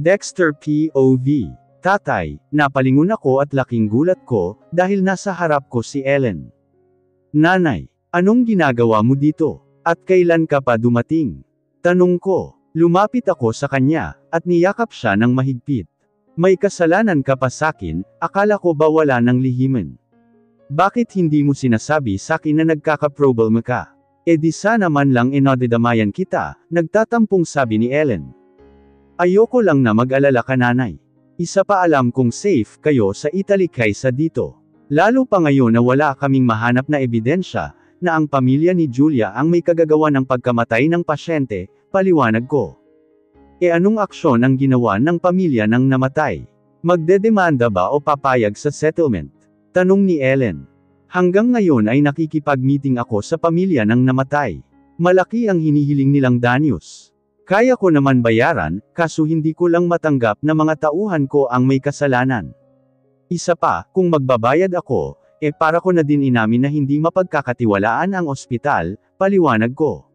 Dexter POV. Tatay, napalingon ako at laking gulat ko, dahil nasa harap ko si Ellen. Nanay, anong ginagawa mo dito? At kailan ka pa dumating? Tanong ko. Lumapit ako sa kanya, at niyakap siya ng mahigpit. May kasalanan ka pa sakin, akala ko ba wala ng lihiman? Bakit hindi mo sinasabi sakin na nagkakaproblema ka? E di sana man lang inodidamayan kita, nagtatampong sabi ni Ellen. Ayoko lang na mag-alala ka nanay. Isa pa alam kong safe kayo sa Italy kaysa dito. Lalo pa ngayon na wala kaming mahanap na ebidensya, na ang pamilya ni Julia ang may kagagawa ng pagkamatay ng pasyente, paliwanag ko. E anong aksyon ang ginawa ng pamilya ng namatay? Magdedemanda ba o papayag sa settlement? Tanong ni Ellen. Hanggang ngayon ay nakikipag-meeting ako sa pamilya ng namatay. Malaki ang hinihiling nilang danyos. Kaya ko naman bayaran, kaso hindi ko lang matanggap na mga tauhan ko ang may kasalanan. Isa pa, kung magbabayad ako, para ko na din inamin na hindi mapagkakatiwalaan ang ospital, paliwanag ko.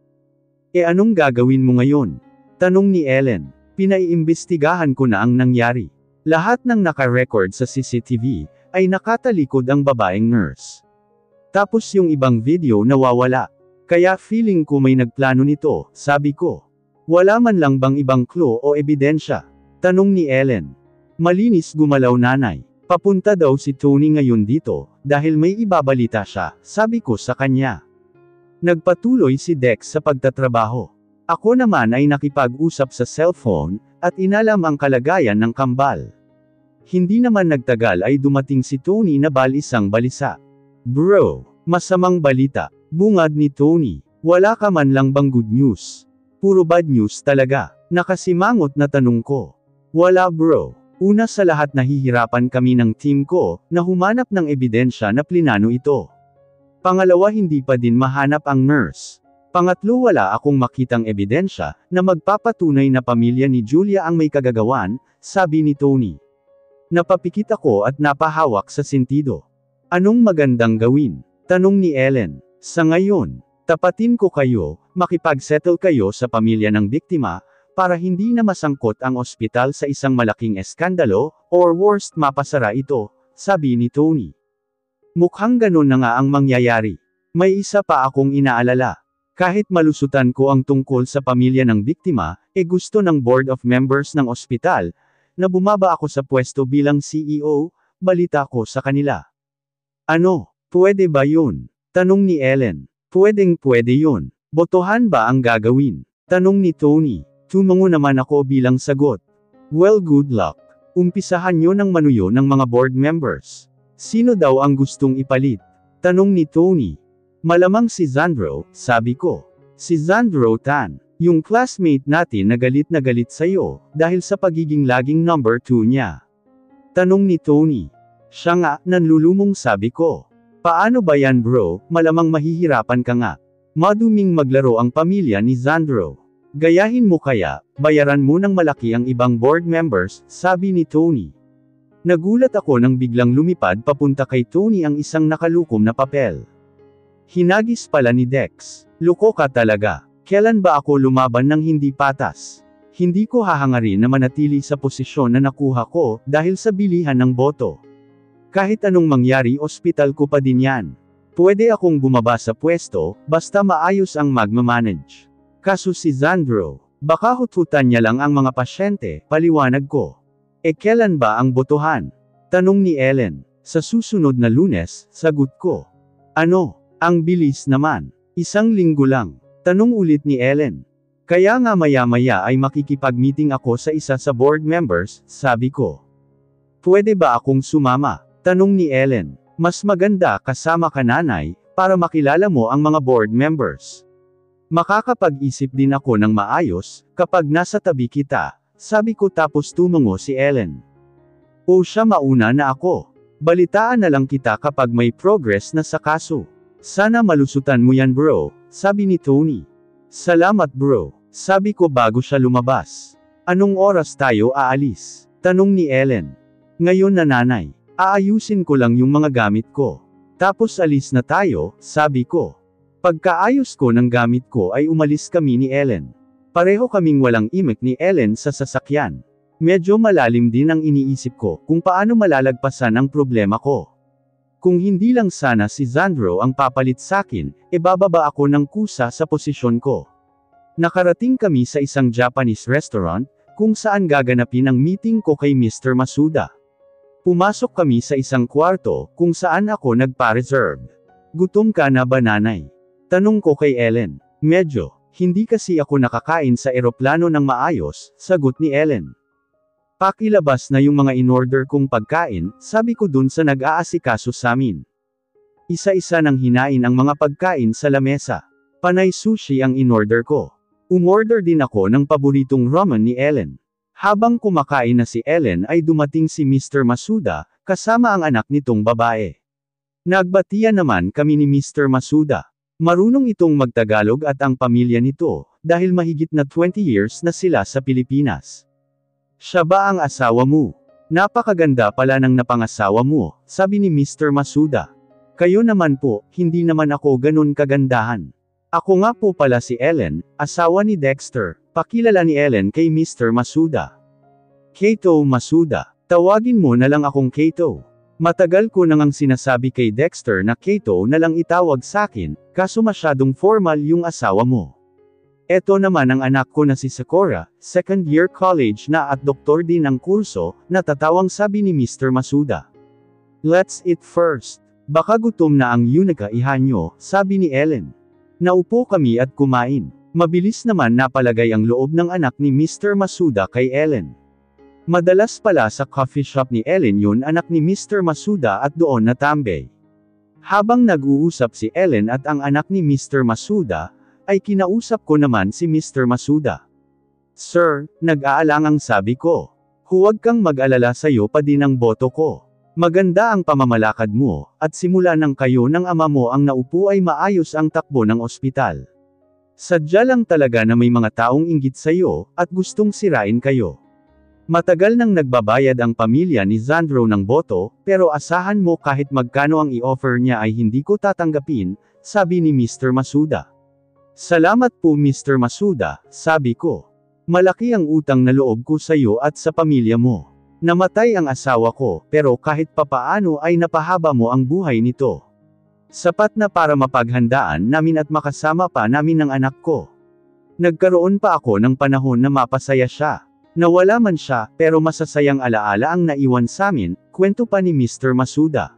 E anong gagawin mo ngayon? Tanong ni Ellen. Pinaiimbestigahan ko na ang nangyari. Lahat ng naka-record sa CCTV, ay nakatalikod ang babaeng nurse. Tapos yung ibang video nawawala. Kaya feeling ko may nagplano nito, sabi ko. Wala man lang bang ibang clue o ebidensya? Tanong ni Ellen. Malinis gumalaw nanay. Papunta daw si Tony ngayon dito, dahil may ibabalita siya, sabi ko sa kanya. Nagpatuloy si Dex sa pagtatrabaho. Ako naman ay nakipag-usap sa cellphone, at inalam ang kalagayan ng kambal. Hindi naman nagtagal ay dumating si Tony na balisang balisa. Bro, masamang balita. Bungad ni Tony. Wala ka man lang bang good news? Puro bad news talaga. Nakasimangot na tanong ko. Wala bro. Una sa lahat nahihirapan kami ng team ko, na humanap ng ebidensya na plinano ito. Pangalawa hindi pa din mahanap ang nurse. Pangatlo wala akong makitang ebidensya, na magpapatunay na pamilya ni Julia ang may kagagawan, sabi ni Tony. Napapikit ako at napahawak sa sentido. Anong magandang gawin? Tanong ni Ellen. Sa ngayon, tapatin ko kayo, makipag-settle kayo sa pamilya ng biktima, para hindi na masangkot ang ospital sa isang malaking eskandalo, or worst mapasara ito, sabi ni Tony. Mukhang ganun na nga ang mangyayari. May isa pa akong inaalala. Kahit malusutan ko ang tungkol sa pamilya ng biktima, gusto ng board of members ng ospital, na bumaba ako sa pwesto bilang CEO, balita ko sa kanila. Ano, pwede ba yun? Tanong ni Ellen. Pwedeng-pwede yun. Botohan ba ang gagawin? Tanong ni Tony. Tumango naman ako bilang sagot. Well good luck. Umpisahan nyo ng manuyo ng mga board members. Sino daw ang gustong ipalit? Tanong ni Tony. Malamang si Zandro, sabi ko. Si Zandro Tan. Yung classmate natin na galit sa'yo, dahil sa pagiging laging number 2 niya. Tanong ni Tony. Siya nga, nanlulumong sabi ko. Paano ba yan bro, malamang mahihirapan ka nga. Maduming maglaro ang pamilya ni Zandro. Gayahin mo kaya, bayaran mo ng malaki ang ibang board members, sabi ni Tony. Nagulat ako nang biglang lumipad papunta kay Tony ang isang nakalukom na papel. Hinagis pala ni Dex. Loko ka talaga. Kailan ba ako lumaban ng hindi patas? Hindi ko hahangarin na manatili sa posisyon na nakuha ko, dahil sa bilihan ng boto. Kahit anong mangyari ospital ko pa din yan. Pwede akong bumaba sa pwesto, basta maayos ang magmamanage. Kaso si Zandro, baka hututan niya lang ang mga pasyente, paliwanag ko. Kailan ba ang botohan? Tanong ni Ellen. Sa susunod na Lunes, sagot ko. Ano? Ang bilis naman. 1 linggo lang. Tanong ulit ni Ellen. Kaya nga maya-maya ay makikipag-meeting ako sa isa sa board members, sabi ko. Pwede ba akong sumama? Tanong ni Ellen. Mas maganda kasama ka nanay, para makilala mo ang mga board members. Makakapag-isip din ako ng maayos, kapag nasa tabi kita, sabi ko tapos tumango si Ellen. O siya mauna na ako. Balitaan na lang kita kapag may progress na sa kaso. Sana malusutan mo yan bro, sabi ni Tony. Salamat bro, sabi ko bago siya lumabas. Anong oras tayo aalis? Tanong ni Ellen. Ngayon na nanay, aayusin ko lang yung mga gamit ko. Tapos alis na tayo, sabi ko. Pagkaayos ko ng gamit ko ay umalis kami ni Ellen. Pareho kaming walang imik ni Ellen sa sasakyan. Medyo malalim din ang iniisip ko kung paano malalagpasan ang problema ko. Kung hindi lang sana si Xandro ang papalit sakin, bababa ako ng kusa sa posisyon ko. Nakarating kami sa isang Japanese restaurant, kung saan gaganapin ang meeting ko kay Mr. Masuda. Pumasok kami sa isang kwarto, kung saan ako nagpa-reserve. Gutom ka na ba nanay? Tanong ko kay Ellen. Medyo, hindi kasi ako nakakain sa eroplano ng maayos, sagot ni Ellen. Pakilabas na yung mga in-order kong pagkain, sabi ko dun sa nag-aasikaso samin. Isa-isa nang hinain ang mga pagkain sa lamesa. Panay sushi ang in-order ko. Umorder din ako ng paboritong ramen ni Ellen. Habang kumakain na si Ellen ay dumating si Mr. Masuda, kasama ang anak nitong babae. Nagbatian naman kami ni Mr. Masuda. Marunong itong magtagalog at ang pamilya nito, dahil mahigit na 20 years na sila sa Pilipinas. Siya ba ang asawa mo? Napakaganda pala ng napangasawa mo, sabi ni Mr. Masuda. Kayo naman po, hindi naman ako ganun kagandahan. Ako nga po pala si Ellen, asawa ni Dexter, pakilala ni Ellen kay Mr. Masuda. Kato Masuda, tawagin mo na lang akong Kato. Matagal ko nang sinasabi kay Dexter na Kato na lang itawag sakin, kaso masyadong formal yung asawa mo. Eto naman ang anak ko na si Sakura, second year college na at doktor din ang kurso, natatawang sabi ni Mr. Masuda. Let's eat first. Baka gutom na ang Yunika ihanyo, sabi ni Ellen. Naupo kami at kumain. Mabilis naman napalagay ang loob ng anak ni Mr. Masuda kay Ellen. Madalas pala sa coffee shop ni Ellen yun anak ni Mr. Masuda at doon natambay. Habang nag-uusap si Ellen at ang anak ni Mr. Masuda, ay kinausap ko naman si Mr. Masuda. Sir, nag-aalangang sabi ko. Huwag kang mag-alala sa'yo pa din ang boto ko. Maganda ang pamamalakad mo, at simula nang kayo ng ama mo ang naupo ay maayos ang takbo ng ospital. Sadya lang talaga na may mga taong inggit sa'yo, at gustong sirain kayo. Matagal nang nagbabayad ang pamilya ni Xandro ng boto, pero asahan mo kahit magkano ang i-offer niya ay hindi ko tatanggapin, sabi ni Mr. Masuda. Salamat po Mr. Masuda, sabi ko. Malaki ang utang na loob ko sa iyo at sa pamilya mo. Namatay ang asawa ko, pero kahit papaano ay napahaba mo ang buhay nito. Sapat na para mapaghandaan namin at makasama pa namin ng anak ko. Nagkaroon pa ako ng panahon na mapasaya siya. Nawala man siya, pero masasayang alaala ang naiwan samin, kwento pa ni Mr. Masuda.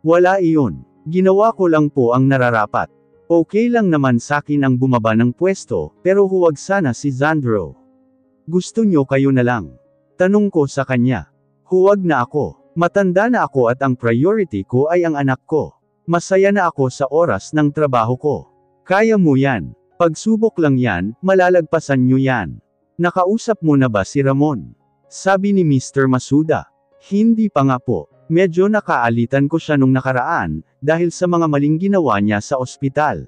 Wala iyon. Ginawa ko lang po ang nararapat. Okay lang naman sakin ang bumaba ng pwesto, pero huwag sana si Xandro. Gusto nyo kayo na lang? Tanong ko sa kanya. Huwag na ako. Matanda na ako at ang priority ko ay ang anak ko. Masaya na ako sa oras ng trabaho ko. Kaya mo yan. Pagsubok lang yan, malalagpasan nyo yan. Nakausap mo na ba si Ramon? Sabi ni Mr. Masuda. Hindi pa nga po. Medyo nakaalitan ko siya nung nakaraan, dahil sa mga maling ginawa niya sa ospital.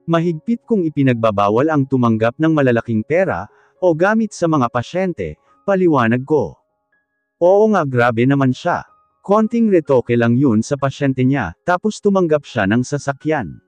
Mahigpit kong ipinagbabawal ang tumanggap ng malalaking pera, o gamit sa mga pasyente, paliwanag ko. Oo nga grabe naman siya. Konting retoke lang yun sa pasyente niya, tapos tumanggap siya ng sasakyan.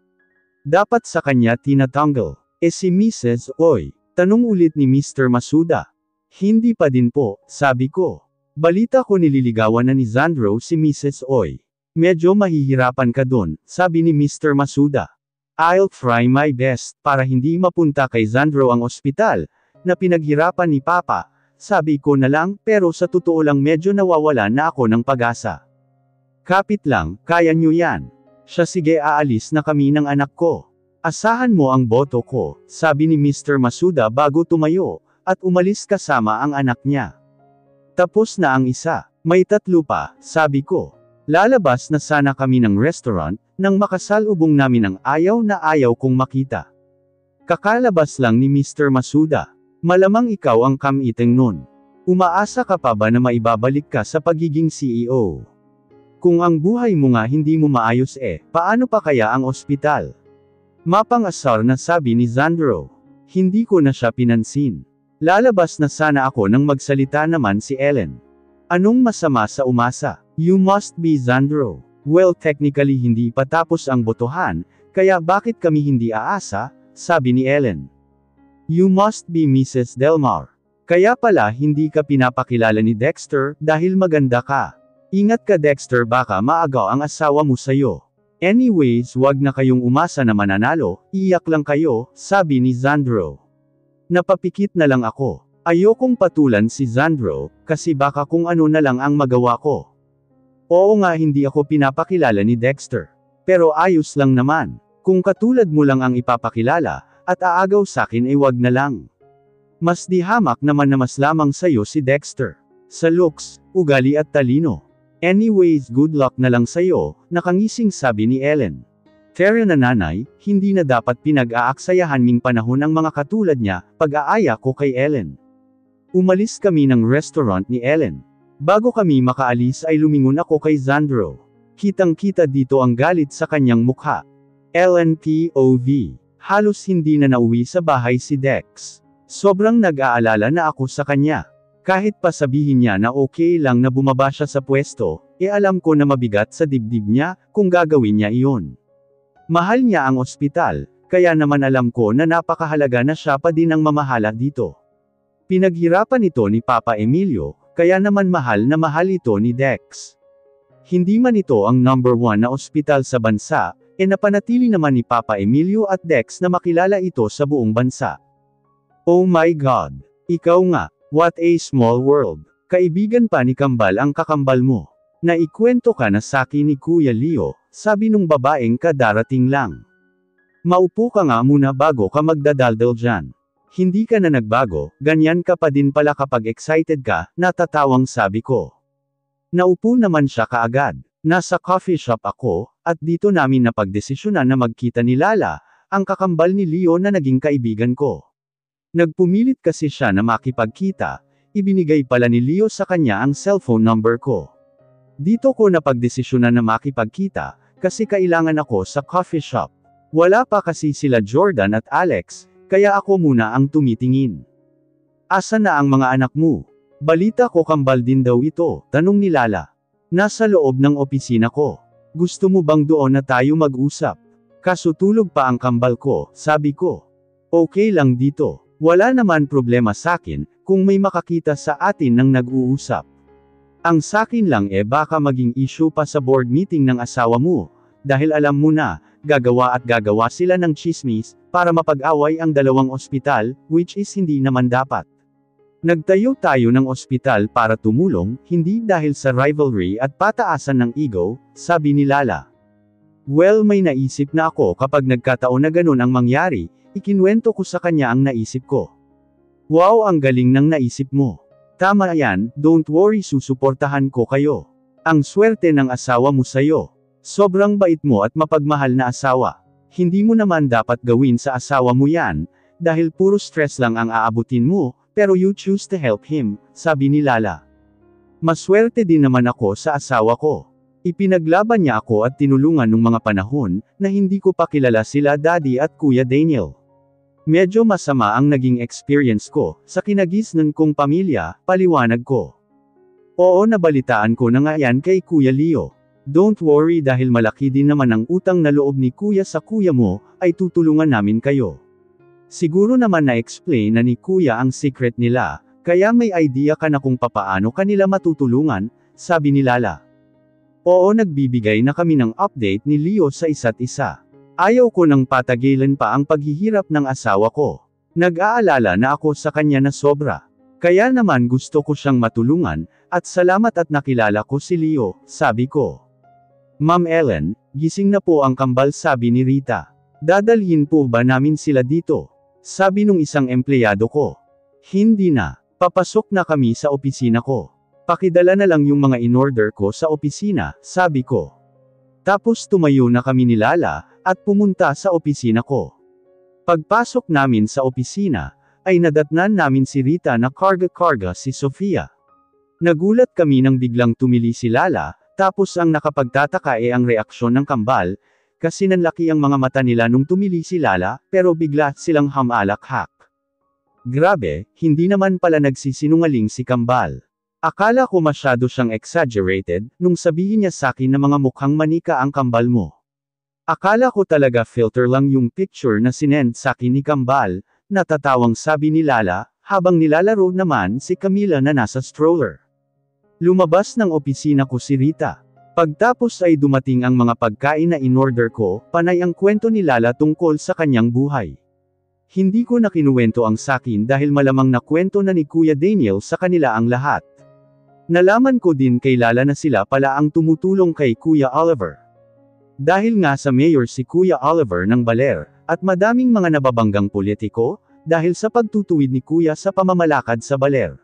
Dapat sa kanya tinatanggal. Si Mrs. Oy, tanong ulit ni Mr. Masuda. Hindi pa din po, sabi ko. Balita ko nililigawan na ni Xandro si Mrs. Oy. Medyo mahihirapan ka dun, sabi ni Mr. Masuda. I'll try my best, para hindi mapunta kay Xandro ang ospital, na pinaghirapan ni Papa, sabi ko na lang, pero sa totoo lang medyo nawawala na ako ng pag-asa. Kapit lang, kaya nyo yan. Siya sige aalis na kami ng anak ko. Asahan mo ang boto ko, sabi ni Mr. Masuda bago tumayo, at umalis kasama ang anak niya. Tapos na ang isa, may tatlo pa, sabi ko. Lalabas na sana kami ng restaurant, nang makasalubong namin ang ayaw na ayaw kong makita. Kakalabas lang ni Mr. Masuda. Malamang ikaw ang kam-iteng nun. Umaasa ka pa ba na maibabalik ka sa pagiging CEO? Kung ang buhay mo nga hindi mo maayos paano pa kaya ang ospital? Mapang-asar na sabi ni Xandro. Hindi ko na siya pinansin. Lalabas na sana ako nang magsalita naman si Ellen. Anong masama sa umasa? You must be Xandro. Well technically hindi pa tapos ang botohan, kaya bakit kami hindi aasa, sabi ni Ellen. You must be Mrs. Delmar. Kaya pala hindi ka pinapakilala ni Dexter, dahil maganda ka. Ingat ka Dexter, baka maagaw ang asawa mo sa'yo. Anyways, wag na kayong umasa na mananalo, iiyak lang kayo, sabi ni Xandro. Napapikit na lang ako. Ayokong patulan si Xandro, kasi baka kung ano na lang ang magawa ko. Oo nga, hindi ako pinapakilala ni Dexter. Pero ayos lang naman. Kung katulad mo lang ang ipapakilala, at aagaw sakin ay wag na lang. Mas di hamak naman na mas lamang sa'yo si Dexter. Sa looks, ugali at talino. Anyways, good luck na lang sa'yo, nakangising sabi ni Ellen. Tara na nanay, hindi na dapat pinag-aaksayahan ming panahon ang mga katulad niya, pag-aaya ko kay Ellen. Umalis kami ng restaurant ni Ellen. Bago kami makaalis ay lumingon ako kay Xandro. Kitang-kita dito ang galit sa kanyang mukha. Ellen POV. Halos hindi na nauwi sa bahay si Dex. Sobrang nag-aalala na ako sa kanya. Kahit pa sabihin niya na okay lang na bumaba siya sa pwesto, alam ko na mabigat sa dibdib niya, kung gagawin niya iyon. Mahal niya ang ospital, kaya naman alam ko na napakahalaga na siya pa din ang mamahala dito. Pinaghirapan ito ni Papa Emilio, kaya naman mahal na mahal ito ni Dex. Hindi man ito ang number 1 na ospital sa bansa, napanatili naman ni Papa Emilio at Dex na makilala ito sa buong bansa. Oh my God! Ikaw nga, what a small world. Kaibigan pa ni Kambal ang kakambal mo. Naikwento ka na sakin ni Kuya Leo, sabi nung babaeng kadarating lang. Maupo ka nga muna bago ka magdadaldal dyan. Hindi ka na nagbago, ganyan ka pa din pala kapag excited ka, natatawang sabi ko. Naupo naman siya kaagad. Nasa coffee shop ako, at dito namin napagdesisyonan na magkita ni Lala, ang kakambal ni Leo na naging kaibigan ko. Nagpumilit kasi siya na makipagkita, ibinigay pala ni Leo sa kanya ang cellphone number ko. Dito ko napagdesisyonan na makipagkita, kasi kailangan ako sa coffee shop. Wala pa kasi sila Jordan at Alex, kaya ako muna ang tumitingin. Asa na ang mga anak mo? Balita ko kambal din daw ito, tanong ni Lala. Nasa loob ng opisina ko. Gusto mo bang doon na tayo mag-usap? Kaso tulog pa ang kambal ko, sabi ko. Okay lang dito. Wala naman problema sakin, kung may makakita sa atin ng nag-uusap. Ang sakin lang baka maging issue pa sa board meeting ng asawa mo, dahil alam mo na, gagawa sila ng chismis, para mapag-away ang dalawang ospital, which is hindi naman dapat. Nagtayo tayo ng ospital para tumulong, hindi dahil sa rivalry at pataasan ng ego, sabi ni Lala. Well, may naisip na ako kapag nagkataon na ganun ang mangyari, ikinwento ko sa kanya ang naisip ko. Wow, ang galing ng naisip mo. Tama yan, don't worry, susuportahan ko kayo. Ang swerte ng asawa mo sa'yo. Sobrang bait mo at mapagmahal na asawa. Hindi mo naman dapat gawin sa asawa mo yan, dahil puro stress lang ang aabutin mo, pero you choose to help him, sabi ni Lala. Maswerte din naman ako sa asawa ko. Ipinaglaban niya ako at tinulungan nung mga panahon, na hindi ko pa kilala sila Daddy at Kuya Daniel. Medyo masama ang naging experience ko, sa kinagisnan kong pamilya, paliwanag ko. Oo, nabalitaan ko na nga yan kay Kuya Leo. Don't worry dahil malaki din naman ang utang na loob ni Kuya sa kuya mo, ay tutulungan namin kayo. Siguro naman na-explain na ni Kuya ang secret nila, kaya may idea ka na kung papaano kanila matutulungan, sabi ni Lala. Oo, nagbibigay na kami ng update ni Leo sa isa't isa. Ayaw ko nang patagilan pa ang paghihirap ng asawa ko. Nag-aalala na ako sa kanya na sobra. Kaya naman gusto ko siyang matulungan, at salamat at nakilala ko si Leo, sabi ko. Ma'am Ellen, gising na po ang kambal, sabi ni Rita. Dadalhin po ba namin sila dito? Sabi nung isang empleyado ko. Hindi na. Papasok na kami sa opisina ko. Pakidala na lang yung mga in-order ko sa opisina, sabi ko. Tapos tumayo na kami ni Lala, at pumunta sa opisina ko. Pagpasok namin sa opisina, ay nadatnan namin si Rita na karga-karga si Sofia. Nagulat kami nang biglang tumili si Lala, tapos ang nakapagtataka ang reaksyon ng kambal, kasi nanlaki ang mga mata nila nung tumili si Lala, pero bigla silang hamalakhak. Grabe, hindi naman pala nagsisinungaling si kambal. Akala ko masyado siyang exaggerated, nung sabihin niya sakin na mga mukhang manika ang kambal mo. Akala ko talaga filter lang yung picture na sinend sakin ni kambal, natatawang sabi ni Lala, habang nilalaro naman si Camila na nasa stroller. Lumabas ng opisina ko si Rita. Pagtapos ay dumating ang mga pagkain na in-order ko, panay ang kwento ni Lala tungkol sa kanyang buhay. Hindi ko na kinuwento ang sakin dahil malamang na kwento na ni Kuya Daniel sa kanila ang lahat. Nalaman ko din kay Lala na sila pala ang tumutulong kay Kuya Oliver. Dahil nga sa mayor si Kuya Oliver ng Baler, at madaming mga nababanggang politiko, dahil sa pagtutuwid ni Kuya sa pamamalakad sa Baler.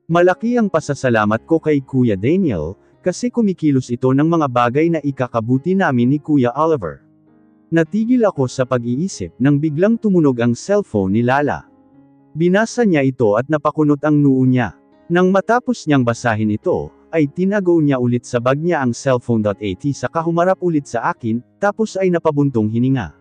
Malaki ang pasasalamat ko kay Kuya Daniel, kasi kumikilos ito ng mga bagay na ikakabuti namin ni Kuya Oliver. Natigil ako sa pag-iisip nang biglang tumunog ang cellphone ni Lala. Binasa niya ito at napakunot ang noo niya. Nang matapos niyang basahin ito, ay tinago niya ulit sa bag niya ang cellphone.at saka humarap ulit sa akin, tapos ay napabuntong hininga.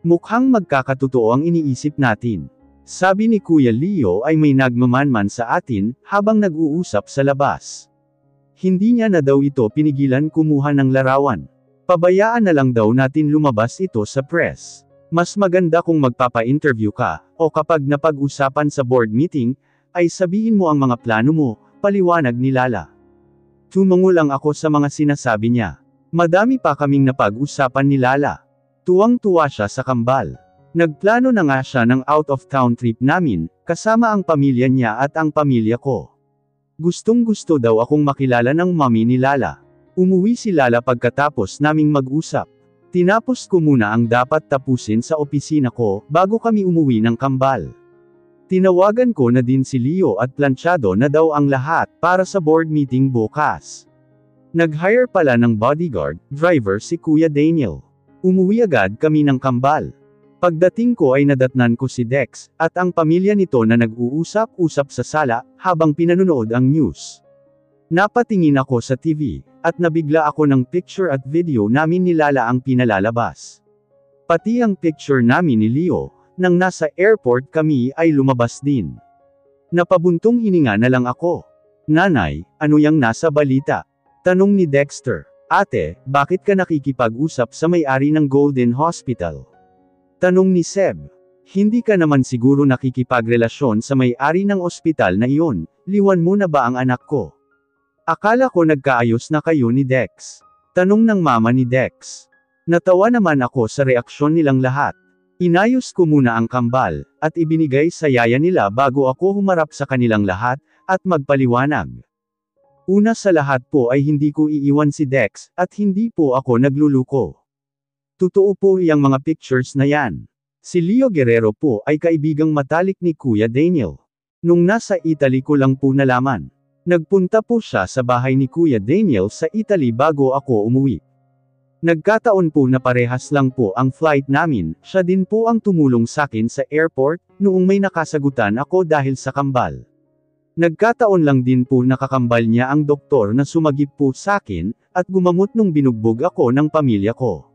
Mukhang magkakatotoo ang iniisip natin. Sabi ni Kuya Leo ay may nagmamanman sa atin, habang nag-uusap sa labas. Hindi niya na daw ito pinigilan kumuha ng larawan. Pabayaan na lang daw natin lumabas ito sa press. Mas maganda kung magpapa-interview ka, o kapag napag-usapan sa board meeting, ay sabihin mo ang mga plano mo, paliwanag ni Lala. Tumango lang ako sa mga sinasabi niya. Madami pa kaming napag-usapan ni Lala. Tuwang-tuwa siya sa kambal. Nagplano na nga siya ng out-of-town trip namin, kasama ang pamilya niya at ang pamilya ko. Gustong-gusto daw akong makilala ng mami ni Lala. Umuwi si Lala pagkatapos naming mag-usap. Tinapos ko muna ang dapat tapusin sa opisina ko, bago kami umuwi ng kambal. Tinawagan ko na din si Leo at planchado na daw ang lahat, para sa board meeting bukas. Nag-hire pala ng bodyguard, driver si Kuya Daniel. Umuwi agad kami ng kambal. Pagdating ko ay nadatnan ko si Dex, at ang pamilya nito na nag-uusap-usap sa sala, habang pinanonood ang news. Napatingin ako sa TV, at nabigla ako ng picture at video namin ni Lala ang pinalalabas. Pati ang picture namin ni Leo, nang nasa airport kami ay lumabas din. Napabuntong hininga na lang ako. Nanay, ano yang nasa balita? Tanong ni Dexter. Ate, bakit ka nakikipag-usap sa may-ari ng Golden Hospital? Tanong ni Seb. Hindi ka naman siguro nakikipagrelasyon sa may-ari ng ospital na iyon, liwan mo na ba ang anak ko? Akala ko nagkaayos na kayo ni Dex. Tanong ng mama ni Dex. Natawa naman ako sa reaksyon nilang lahat. Inayos ko muna ang kambal, at ibinigay sa yaya nila bago ako humarap sa kanilang lahat, at magpaliwanag. Una sa lahat po ay hindi ko iiwan si Dex, at hindi po ako nagluluko. Totoo po iyang mga pictures na yan. Si Leo Guerrero po ay kaibigang matalik ni Kuya Daniel. Nung nasa Italy ko lang po nalaman. Nagpunta po siya sa bahay ni Kuya Daniel sa Italy bago ako umuwi. Nagkataon po na parehas lang po ang flight namin, siya din po ang tumulong sakin sa airport, noong may nakasagutan ako dahil sa kambal. Nagkataon lang din po nakakambal niya ang doktor na sumagip po sakin, at gumamot nung binugbog ako ng pamilya ko.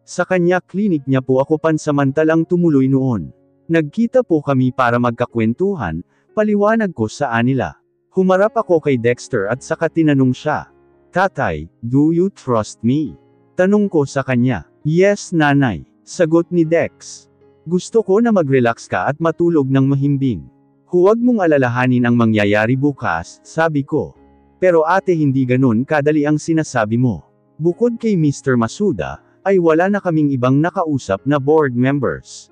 Sa kanya klinik niya po ako pansamantalang tumuloy noon. Nagkita po kami para magkakwentuhan, paliwanag ko sa anila. Humarap ako kay Dexter at saka tinanong siya. Tatay, do you trust me? Tanong ko sa kanya. Yes nanay, sagot ni Dex. Gusto ko na mag-relax ka at matulog ng mahimbing. Huwag mong alalahanin ang mangyayari bukas, sabi ko. Pero ate hindi ganun kadali ang sinasabi mo. Bukod kay Mr. Masuda, ay wala na kaming ibang nakausap na board members.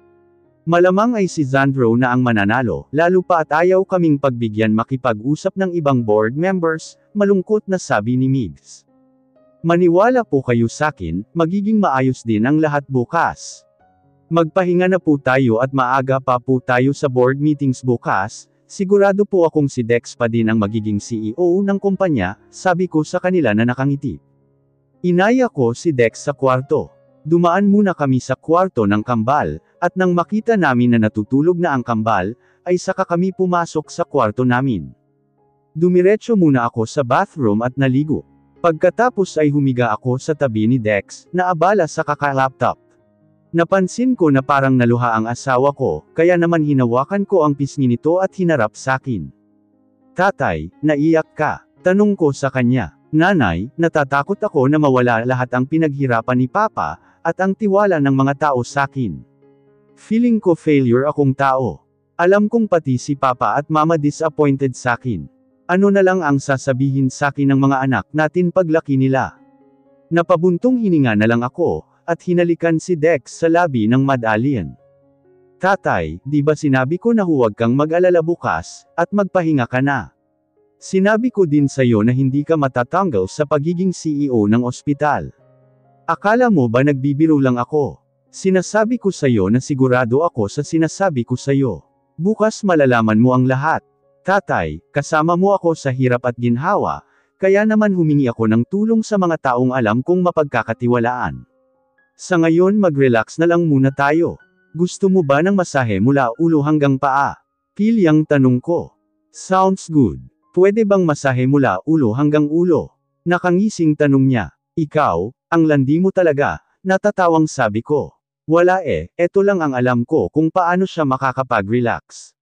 Malamang ay si Zandro na ang mananalo, lalo pa at ayaw kaming pagbigyan makipag-usap ng ibang board members, malungkot na sabi ni Migs. Maniwala po kayo sakin, magiging maayos din ang lahat bukas. Magpahinga na po tayo at maaga pa po tayo sa board meetings bukas, sigurado po akong si Dex pa din ang magiging CEO ng kumpanya, sabi ko sa kanila na nakangiti. Inaya ko si Dex sa kwarto. Dumaan muna kami sa kwarto ng kambal, at nang makita namin na natutulog na ang kambal, ay saka kami pumasok sa kwarto namin. Dumiretso muna ako sa bathroom at naligo. Pagkatapos ay humiga ako sa tabi ni Dex, na abala sa kaka-laptop. Napansin ko na parang naluha ang asawa ko, kaya naman hinawakan ko ang pisngi nito at hinarap sakin. Tatay, naiyak ka? Tanong ko sa kanya. Nanay, natatakot ako na mawala lahat ang pinaghirapan ni Papa, at ang tiwala ng mga tao sakin. Feeling ko failure akong tao. Alam kong pati si Papa at Mama disappointed sakin. Ano na lang ang sasabihin sakin ng mga anak natin paglaki nila? Napabuntong hininga na lang ako, at hinalikan si Dex sa labi ng Mad Alien. Tatay, di ba sinabi ko na huwag kang mag-alala bukas, at magpahinga ka na? Sinabi ko din sa'yo na hindi ka matatanggal sa pagiging CEO ng ospital. Akala mo ba nagbibiro lang ako? Sinasabi ko sa'yo na sigurado ako sa sinasabi ko sa'yo. Bukas malalaman mo ang lahat. Tatay, kasama mo ako sa hirap at ginhawa, kaya naman humingi ako ng tulong sa mga taong alam kong mapagkakatiwalaan. Sa ngayon mag-relax na lang muna tayo. Gusto mo ba ng masahe mula ulo hanggang paa? Pilyang tanong ko. Sounds good. Pwede bang masahe mula ulo hanggang ulo? Nakangising tanong niya. Ikaw, ang landi mo talaga, natatawang sabi ko. Wala eto lang ang alam ko kung paano siya makakapag-relax.